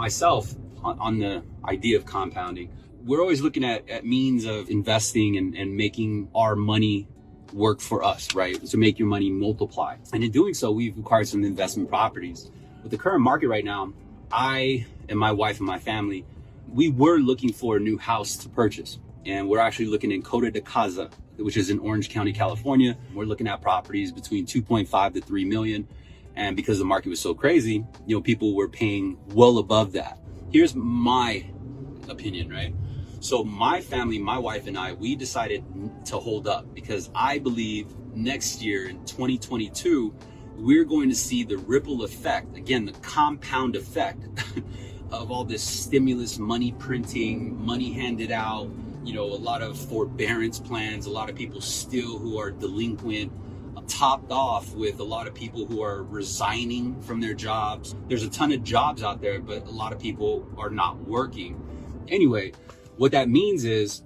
myself on the idea of compounding. We're always looking at means of investing and making our money work for us, right? To make your money multiply. And in doing so, we've acquired some investment properties. With the current market right now, I and my wife and my family, we were looking for a new house to purchase. And we're actually looking in Coto de Caza, which is in Orange County, California. We're looking at properties between 2.5 to 3 million. And because the market was so crazy, people were paying well above that. Here's my opinion, right? So my family, my wife and I, we decided to hold up because I believe next year in 2022, we're going to see the ripple effect, again, the compound effect of all this stimulus money printing, money handed out, a lot of forbearance plans, a lot of people still who are delinquent, topped off with a lot of people who are resigning from their jobs. There's a ton of jobs out there, but a lot of people are not working. Anyway, what that means is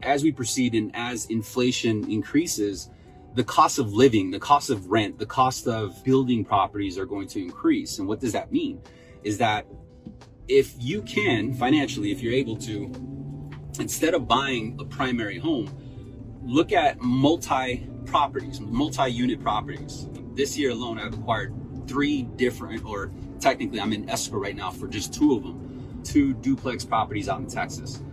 as we proceed and as inflation increases, the cost of living, the cost of rent, the cost of building properties are going to increase. And what does that mean? Is that if you can financially, if you're able to, instead of buying a primary home, look at multi-unit properties. This year alone, I've acquired 3 different, or technically I'm in escrow right now for just 2 of them, 2 duplex properties out in Texas.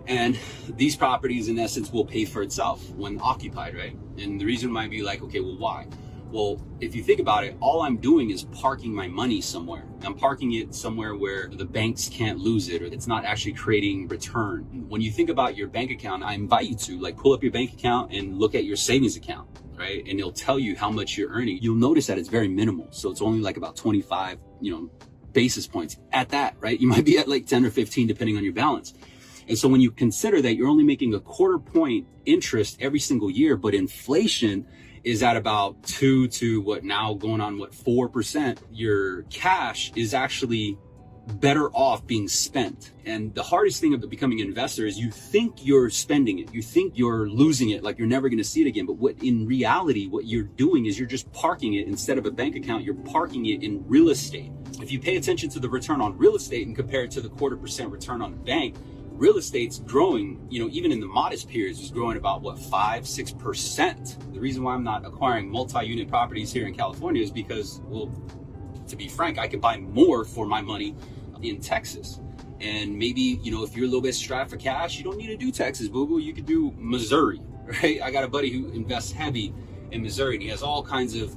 And these properties in essence will pay for itself when occupied, right? And the reason might be like, okay, well, why? Well, if you think about it, all I'm doing is parking my money somewhere. I'm parking it somewhere where the banks can't lose it, or it's not actually creating return. When you think about your bank account, I invite you to pull up your bank account and look at your savings account, right? And it'll tell you how much you're earning. You'll notice that it's very minimal. So it's only about 25, basis points at that, right? You might be at 10 or 15 depending on your balance. And so when you consider that you're only making a 1/4 point interest every single year, but inflation is at about 2 to 4%, your cash is actually better off being spent. And the hardest thing about becoming an investor is you think you're spending it, you think you're losing it, like you're never going to see it again. But in reality, what you're doing is you're just parking it. Instead of a bank account, you're parking it in real estate. If you pay attention to the return on real estate and compare it to the 1/4% return on the bank, real estate's growing, even in the modest periods, is growing about 5-6%. The reason why I'm not acquiring multi-unit properties here in California is because, well, to be frank, I could buy more for my money in Texas. And maybe, if you're a little bit strapped for cash, you don't need to do Texas, boo-boo. You could do Missouri, right? I got a buddy who invests heavy in Missouri, and he has all kinds of,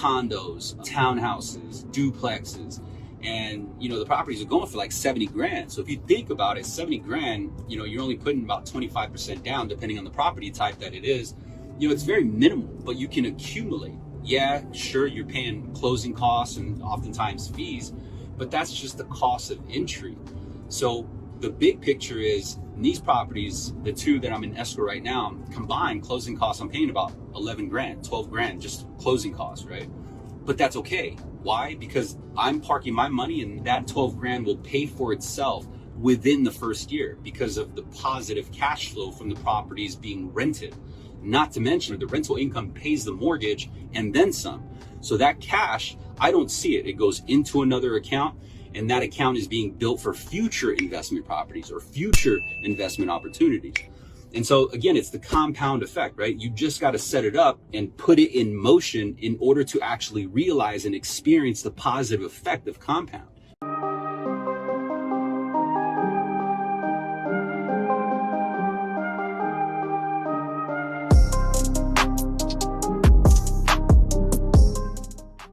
condos, townhouses, duplexes. And, the properties are going for 70 grand. So if you think about it, 70 grand, you're only putting about 25% down, depending on the property type that it is. It's very minimal, but you can accumulate. Yeah, sure, you're paying closing costs and oftentimes fees, but that's just the cost of entry. So the big picture is these properties, the 2 that I'm in escrow right now, combined closing costs, I'm paying about 11 grand, 12 grand, just closing costs, right? But that's okay. Why? Because I'm parking my money and that 12 grand will pay for itself within the first year because of the positive cash flow from the properties being rented. Not to mention the rental income pays the mortgage and then some. So that cash, I don't see it. It goes into another account, and that account is being built for future investment properties or future investment opportunities. And so again, it's the compound effect, right? You just got to set it up and put it in motion in order to actually realize and experience the positive effect of compound.